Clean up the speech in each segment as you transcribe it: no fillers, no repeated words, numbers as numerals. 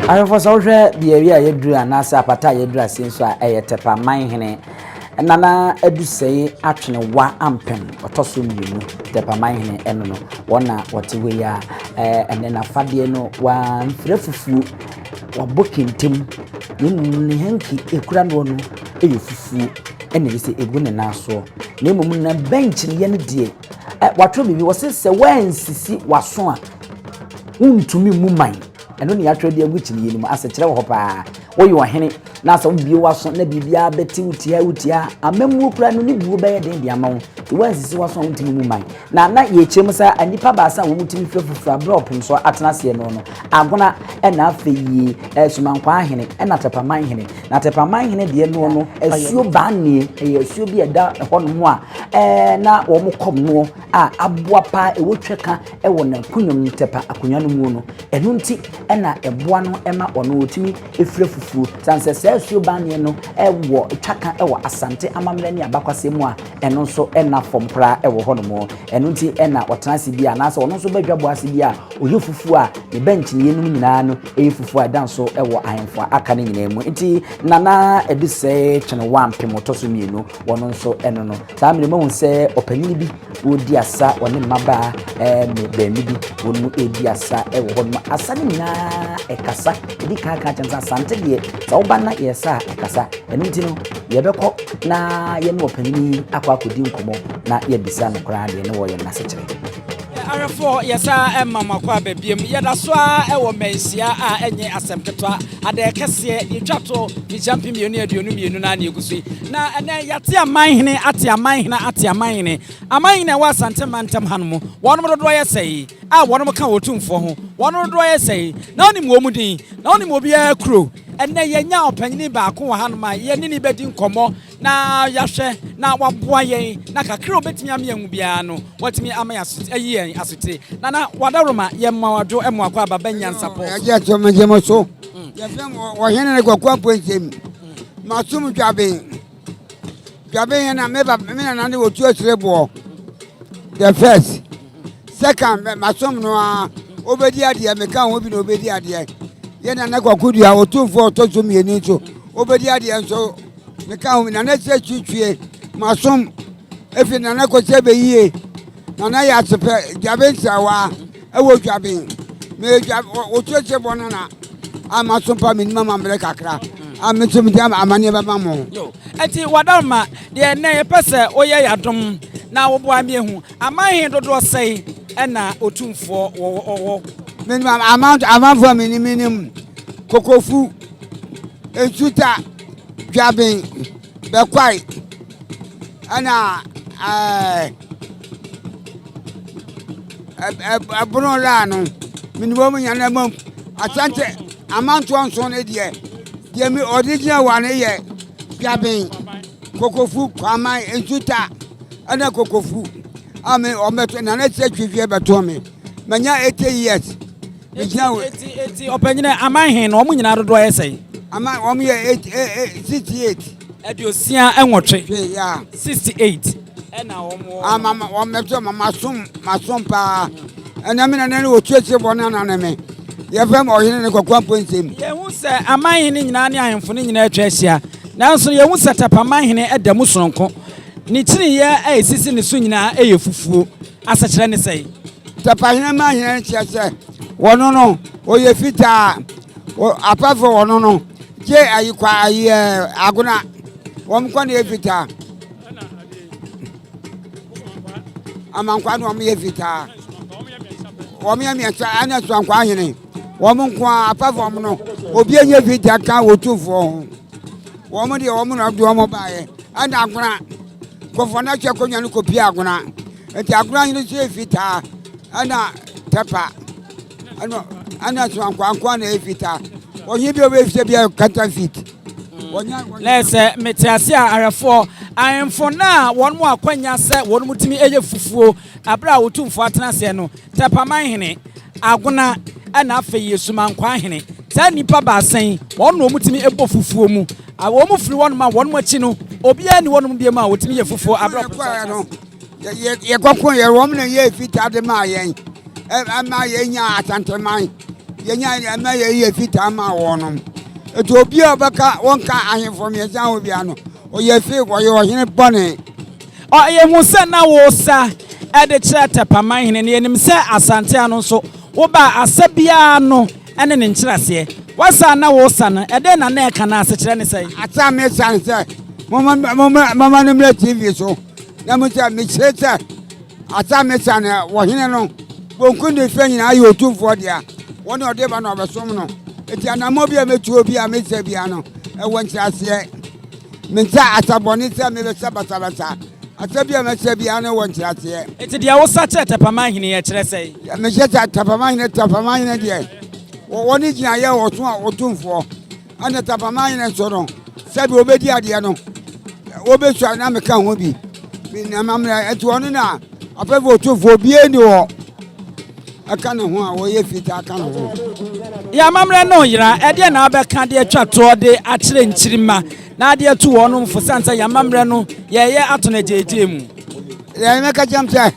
Arefo so hwe de area yedru anasa apata yedru asenso a Tepahene nana adusei Atwenewa Ampem otoso mienu Tepahene eno no wona wotewe ya ene na fade no wa mfrefufu wa bokentem ne hanki ekura no no eyefufu ene bi se egu ne naso na emum na bench ne ye ne die watro bibi wo se wansisi waso a untumi muman eno ne atwede aguchi ne yenim asechire wo pa wo yo hene na so bi waso na bibia beti utia amemu kura no ne buo be den dia ma wo wansisi waso untumi muman na ye chem sa anipa baasa wo mutimi fefufu abrop nso atena se no no agona na afeyi sumankwa hene na Tepahene na Tepahene de no asuo ba ne asuo bi eda hono mu a na wo mkom no a aboa pa ewotweka wo na kunyum tepa akonya no mu no eno nti na eboa no ema ono otimi efrefufu sanse se asuo ba ne no wo twaka wo Asante amamre ne abakwase mu a eno nso na fompra wo hono mu eno nti na otenase bi a na se ono nso badwabo ase bi a oyefufu a ne bench ne yenum nyina no eyefufu a danso wo ahemfo aka ne nyina mu nti nana eduse Atwenewa Ampem otoso mienu wono nso eno no saa mire mahu se opanyini bi odi asa wone maba me baami bi wonu edi asa wo hono asane nyina ekasa edi kaka chansa Asante de sa oba na yesa ekasa eno nti no yebekọ na ye no opanyini akwa akodi nkomo na yebisa no kra de ne wo ye na sechere Arefo yesa mama kwa babiem yeda so a wo mensia a enye asempetwa Adeakese yetwato ni champion mienu aduonu mienu na egusi na ene yate amanhene ate amanhene wa Asante mantam hanom wonom dodo yesei a wonom ka wotumfo ho wonom dodo yesei na oni mo mudin na oni mo bia kro ene yenya opanyini ba ko hanom a ye ni bedi nkomo na yahwe na waboa yen na kakra obetimi amianwu bia no watimi amaya ayi asute na wadaroma yemma wado emwakwa baba NYANSAPO aje to mejemo so yefem wo hene ne kwakwa pontem masum dwaben na me na ne wotu asirebo the first second masum no a obedi ade me kan ho bi no obedi ade ye na na kwakudu a otumfo otoso mieni so obedi ade nso me kan ho na na se twitwie masum efi na na ko se be yie na ya sepe dwaben sawa ewo dwaben me otu asirebo na amasum pa minimum amre kakra ametum dia amane baba mo yo enti wadarma de na yepese oye yadom na wo boa miehu amanhe dodo sei na otumfo wo minimum amount for minimum kokofu ensuta dwaben bekwai ana abro la no minimum nyana mam Asante amount one son edie die mi original one ye dwaben kokofu kwamai ensuta ana kokofu ame ometo na na se twivie beto me manya 80 years eti opanyine amanhe no omunyina dodo yesei ama om ye 68 ediosia enwotwe ya 68 ena omo ama ometo masum pa ana me na ne otuache bona na me yefem ohene ne kwakwa pontem yehu se amanhe nyina ne ahemfo ne nyina atwa ahia nanso yehu se Tepahene edam sonko ni tiri ye esisi ne so nyina eyefufuo asakire ne sei Tepahene ma hene chiase wono no oye fita apafo wono no je ayikwa ayi aguna womkwa ne fita amankwa no me fita womya miasa ana swankwa hene womonkwa apafo no obi enye fita ka wotufo womo de womo no do womo baaye ana aguna kofona chekonya no kopi aguna enti aguna hene se fita ana tepa ana swankwa na efita onye bi obefite bia kata fit lese metiase arefo ahemfo na wonmo akwanya se wonmo timi eye fufuo abra wotumfo atenase no Tepahene aguna ana afeye sumankwa hene sa nipa baasen wonno mutimi ebo fufuo mu awomu firi wonma wonmo achi no obia ni wonmo bia ma wotimi ye fufuo abra no ye kokon ye wom na ye fita de ma yen ama ye nya Asante man yenya na ye fita ma wonom eto obi obaka wonka ahemfo me san obi ano o ye fi wo ye ohene bone o ye hu se na wo sa e de kire Tepahene ne enim se Asante ano so wo ba asabia no ene ne nkyerase wasa na wo sa no e de na na e kana ase kire ne sei ata me san se mama no mle TV so na mo ta me kire ata me san wo hene no bonku ne fe nyina ayo tumfo dia woni ode ba na obesom no eti anamo bia metu obi a me se bia no e wo nkyerase me nta ataboni se me be se batabata atabia me se bia no wo nkyerase eti dia wo sa kire Tepahene ye kire sei me se Tepahene de woni gina ye wo so a otumfo ana Tepahene so no se bi obedi ade no obesu na me ka ho bi na mamra eti woni na afevo otumfo bie ni wo Akan ho a wo ye fita Akan ho ya mamre no yira e de na abeka de atwa to de akire nchirima na de atu wono mfo sansa ya mamre no ye atona jeje mu ya me ka jamse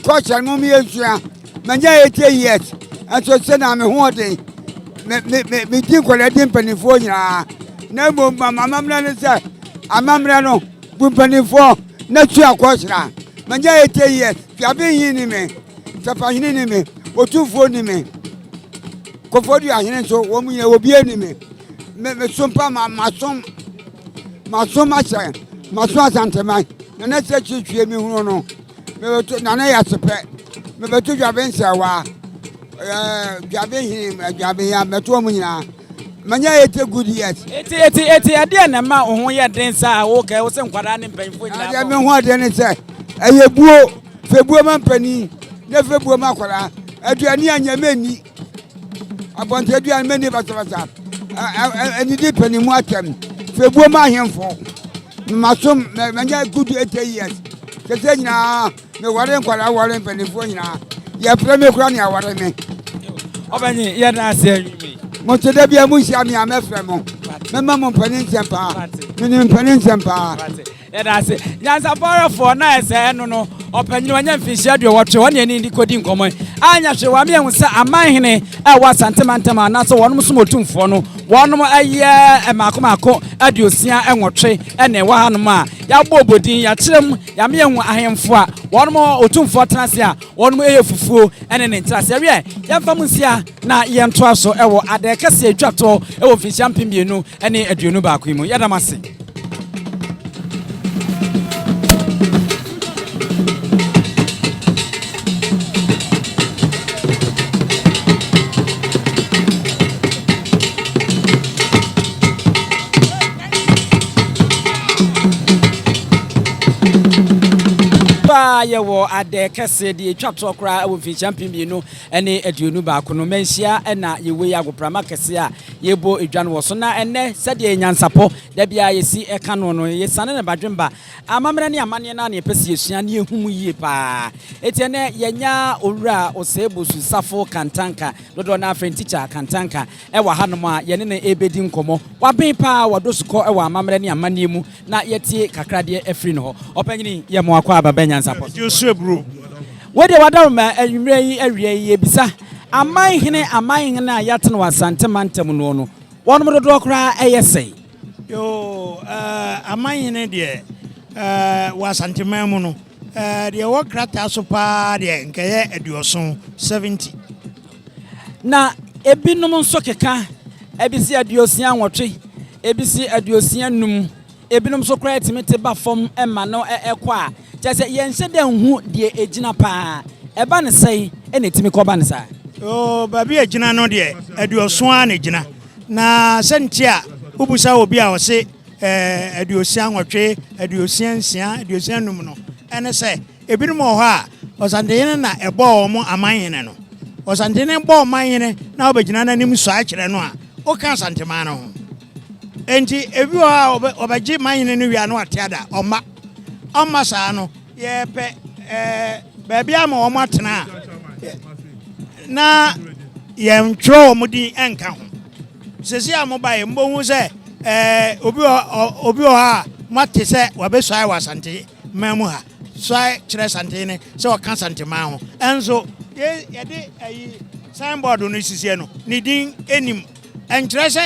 coach mo mi esua manya 80 years aso se na me ho de me din ko le din panifo nyina na mo mamre no se amamre no bu panifo na tu akoshra manya 80 years ya be yin ni me Tepahene ni me otufo ni me kofodi ahene so wo mu ye obi ani me sompa masom acha maso asanteman na se chichue mi hunu no me beto na ya sepe me beto dwabe nsewa dwabe ya meto mu nyina manya ete good years eti ade na ma ohun ye den sa wo ka wo se nkwada ne mpanfo nyina ya me ho ade ne se eyebuo febuo mampani ne febuo makwara aduani anyameni abonte aduani meni basabasa eni di pani mu atem febuo ma hemfo masom manya good 80 years kese nyina me ware nkwara ware panifo nyina ya preme kura ne aware me obanyi ye na ase anwumi mo tede bia mu hia me amefre mo mema mo pani nsempa meni pani nsempa ye na ase NYANSAPO for na ese no opanyi wanya mfishia de wotre wone ni ndikodi nkomo anya hwe wa me hu se Amanhene e wa santemantema na so wonom so motumfo no wonom aye emakomako aduosia enwotwe ene wa hanom a ya bobodin ya kirem ya me hu ahemfo a wonom otumfo tenase a wonom eye fufuo ene ne ntrase we ya mfam nsia na ye nto aso e wo Adeakese adwato e wo fishia mpemienu ene aduonu baako mu yadamase ye wo Adeakese de twato kra wo fi champion no ene aduonu baako no menhia na ye we agoprama kese a ye bo edwan wo so na ene sede NYANSAPO da bia ye si eka no ye sane ne badwemba amamre ne amane na ne pese esua ne ehum yie pa etiene yenya owura osebosu safo kantanka dodo na friend teacher kantanka e wa hanom a ye ne ebedi nkomo waben pa wadosuko e wa amamre ne amane mu na yetie kakra de afri no ho opanyini ye mo akwa ababa NYANSAPO wede wadaruma anwumre yi awie yi ebisa Amanhene a yate no Asantemantam no wonom dodo kra eyesei yo Amanhene de Wasanteman mu no de wo krata so pa de nkeye aduoson 70 na ebinom nso keka ebisi aduosia nwotwe ebisi aduosia num ebinom so kra etimete ba fom ema no ekọ a chese yenhye de hu de ejina pa eba ne sei ene timi ko ba ne sa babi ejina no de aduoson a ne jina na sentia ubusa obi a wo se aduosia nwotwe aduosia nsia aduosia num no ene se ebinom ho a Asantehene na ebo mo Amanhene no Asantehene bo Amanhene na obegina na nim so a kire no a o ka Asanteman no enti ebi ho a obegye Amanhene no wia no atiada Oma sa no ye pe baby ama o matena na ye ntwo mo di enka ho sesi amobaye mbo hu se obi o ha mate se wabesua wa Asante mamu ha so kire Asantehene se o ka Asantema ho enzo ye de ayi signboard no sisi no ni din enim enkyerɛ sɛ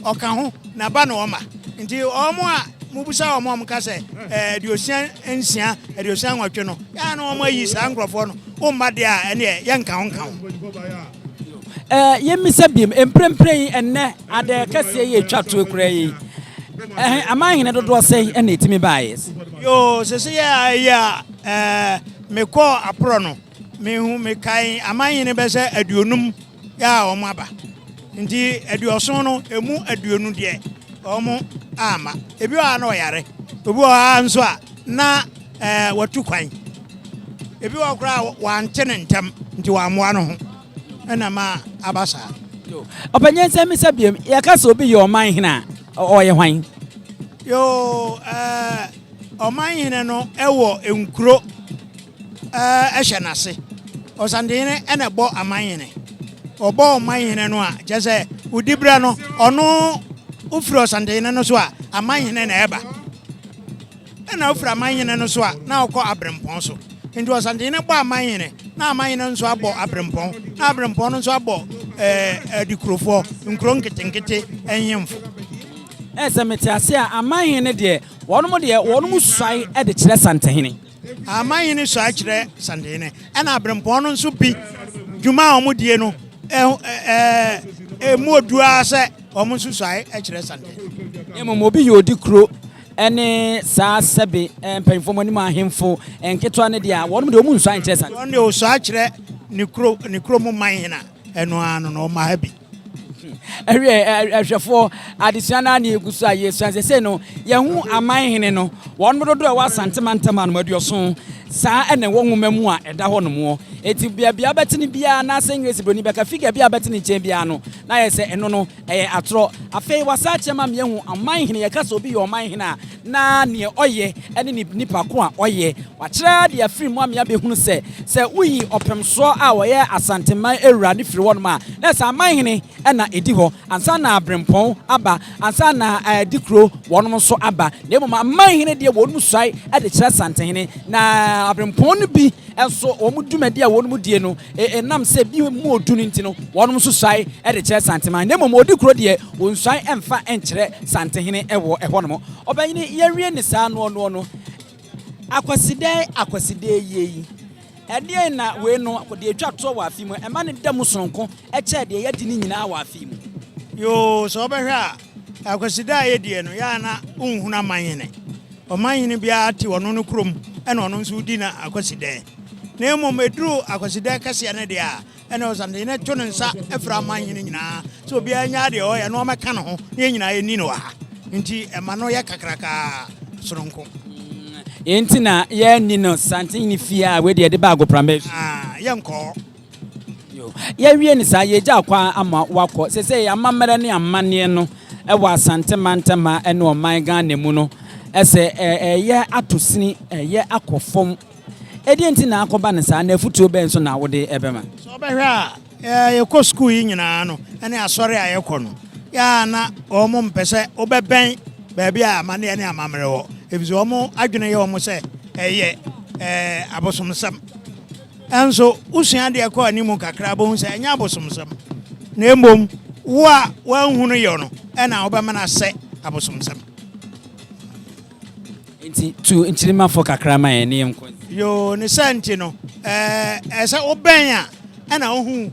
ɔka ho na ba no ɔma nti ɔmo a mubusa ɔmo ka sɛ aduosia nsia aduosia nwɔtwe no ya na ɔmo yi saa nkrɔfoɔ no ɔmma de a ɛne yɛnka ho yɛmmisa biem mprempren ɛnnɛ Adeakese yɛ twa to kura yi amahene dodoɔ sɛ ɛna etimi baayɛ yo sese ya mekɔ apro no mehu mekai amahene bɛ sɛ aduonum ya ɔmo aba nti aduoson no emu aduonu de ɔmo ama ebi wa na ɔyare obi wa nso a na watu kwan ebi wa kura wante ne ntam nti wa amoa no ho ɛna ma abasa ɔpanyin sɛ misa biem yɛkasa obi yɛ ɔmanhene a ɔyɛ hwan yo ɔmanhene no ɛwɔ enkuro ɛhyɛ nase Asantehene ɛna bɔ amanhene ɔbɔ ɔmanhene no a kyɛ sɛ udibra no ɔno ufiri Asantehene no so a amanhene na ɛba ɛna ufiri amanhene no so a na ɔkɔ abrempɔn so nti Asantehene bɔ amanhene na amanhene nso abɔ abrempɔn na abrempɔn no nso abɔ adikurofo nkuro nketenkete ɛnyemfo ɛsɛ mete ase a amanhene deɛ wɔnom suae ɛde kyerɛ Asantehene amanhene suae kyerɛ Asantehene ɛna abrempɔn no nso bi dwuma a ɔmo die no emu odua sɛ ɔmo nso suae kyerɛ Asantehene emu obi yɛ odi kuro ɛne saa sɛbe mpanyinfo mo anim ahemfo nketewa ne deɛ wɔnom deɛ ɔmo nsuae kyerɛ Asantehene ɔno deɛ ɔsuae kyerɛ ne kuro mu manhene ɛno ano no ɔma ha bi ahwɛfoɔ adesua no ne ɛgu so a yɛsua sɛ sɛ no yɛho amanhene no wɔn dodo a ɛwɔ Asante mantam a nomaduɔso saa ɛna ɛwɔ nwoma mu a ɛda hɔ nomɔ ɛti biabia bɛtene biara na sɛ English broni bɛka figure bia bɛtene nkyɛn biara no na yɛ sɛ ɛno no ɛyɛ atorɔ afei wasa kyerɛ ma meɛhu amanhene yɛka sɛ obi yɛ ɔmanhene a na neɛ ɔyɛ ɛne nipa ko a ɔyɛ wakyerɛ de afiri mu a mea bɛhunu sɛ woyi ɔpemsoɔ a wɔyɛ Asanteman awura ne firi hɔ nom a na sɛ amanhene ɛna ɛdi hɔ ansa na abrempɔn aba ansa na adikuro wɔnom nso aba na mmom amanhene deɛ wɔnom suae ɛde kyerɛ Asantehene na abrempɔn no bi ɛnso wɔn dwumadi a wɔn die no ɛnam sɛ bi mu odu no nti no wɔn nso suae ɛde kyerɛ Santeman na mmom odi kuro deɛ wɔn suae ɛmfa ɛnkyerɛ Santehene ɛwɔ ɛhɔ nom ɔbɛnyine yɛwie ne saa no akwaside yie yi ɛdeɛ na wei no deɛ atwa toɔ wɔ afi mu ɛma ne da mu sononko ɛkyɛ deɛ yɛdi ne nyinaa wɔ afi mu yo sɛ ɔbɛhwɛ a akwaside a yɛdie no yɛ na nhunu amanhene ɔmanhene biara te ɔno no kurom ɛna ɔno nso di na akwaside na mmom eduru akwaside kɛseɛ ne deɛ a ɛna Asantehene to ne nsa ɛfra amanhene nyinaa sɛ obiara nya deɛ ɔyɛ na ɔmɛka ne ho na nyinaa yɛni no wɔ ha nti ɛma no yɛ kakraka soronko yɛnti na yɛni no Asantehene fie a wei deɛ de ba agopramɛ yɛnkɔ yɛwie ne saa yɛgya akwa ama wakɔ sɛ amammerɛ ne amanneɛ no ɛwɔ Asante mantam a ɛne ɔman Ghana mu no ɛsɛ ɛyɛ atosini ɛyɛ akɔ fam ɛdeɛ nti na akɔba ne saa na afutuo bɛn so na wode ɛbɛma sɛ ɔbɛhwɛ a yɛkɔ school yi nyinaa no ɛne asɔre a yɛkɔ no yɛa na ɔmo mpɛ sɛ wobɛbɛn baabi a amanneɛ ne amammerɛ wɔ ɛfiri sɛ ɔmo adwene yɛ ɔmo sɛ ɛyɛ abosomsɛm ɛnso wosua deɛ kɔ animu kakra bohu sɛ ɛnyɛ abosomsɛm na mmom wo a woanhunu yɛ no ɛna wobɛma no asɛ abosomsɛm nti tu nkyirima fo kakra ma yɛ ne yɛnkɔ yo ne sɛ nti no ɛsɛ wobɛn a ɛna wohu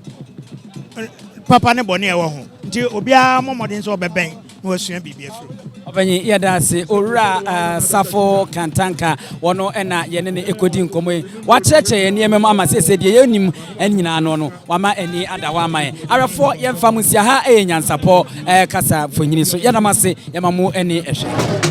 papa ne bɔne ɛwɔ ho nti obiara mmɔmmɔden sɛ wɔbɛbɛn na wasua biribi afiri ɔbɛnyi yɛda ase owura safo kantanka wɔno ɛna yɛne ne ɛkɔdi nkɔmmɔ yi wakyerɛkyerɛ yɛ nneɛma mu ama sɛsɛ deɛ yɛnim nyinaa no wama ani ada hɔ ama yɛ awɛfoɔ yɛmfa mu nsia ha ɛyɛ NYANSAPO kasa fonyini so yɛnam ase yɛma mu ani ɛhwɛ